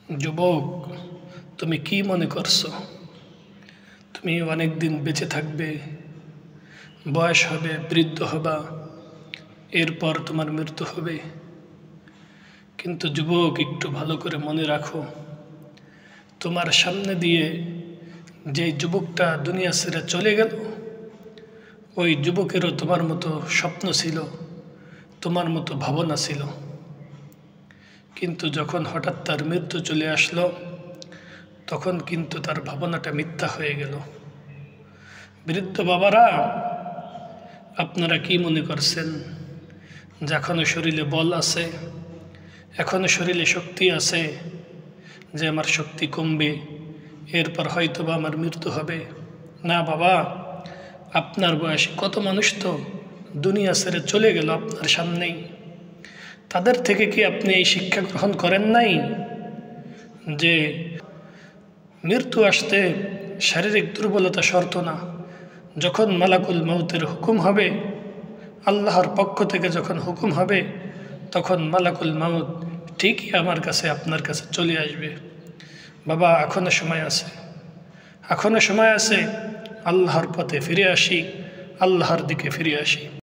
যুবক, তুমি কি মনে করছো তুমি অনেক দিন বেঁচে থাকবে, বয়স হবে, বৃদ্ধ হবা, এরপর তোমার মৃত্যু হবে? কিন্তু যুবক, একটু ভালো করে মনে রাখো, তোমার সামনে দিয়ে যে যুবকটা দুনিয়া ছেড়ে চলে গেল, ওই যুবকেরও তোমার মতো স্বপ্ন ছিল, তোমার মতো ভাবনা ছিল। কিন্তু যখন হঠাৎ তার মৃত্যু চলে আসলো, তখন কিন্তু তার ভাবনাটা মিথ্যা হয়ে গেল। বৃদ্ধ বাবারা, আপনারা কি মনে করছেন যে এখনো শরীরে বল আছে, এখনো শরীরে শক্তি আছে, যে আমার শক্তি কমবে, এরপর হয়তো বা আমার মৃত্যু হবে? না বাবা, আপনার বয়সে কত মানুষ তো দুনিয়া ছেড়ে চলে গেল আপনার সামনেই। তাদের থেকে কি আপনি এই শিক্ষা গ্রহণ করেন নাই যে মৃত্যু আসতে শারীরিক দুর্বলতা শর্ত না? যখন মালাকুল মউতের হুকুম হবে, আল্লাহর পক্ষ থেকে যখন হুকুম হবে, তখন মালাকুল মউত ঠিকই আমার কাছে, আপনার কাছে চলে আসবে। বাবা, এখনো সময় আছে, এখনো সময় আছে। আল্লাহর পথে ফিরে আসি, আল্লাহর দিকে ফিরে আসি।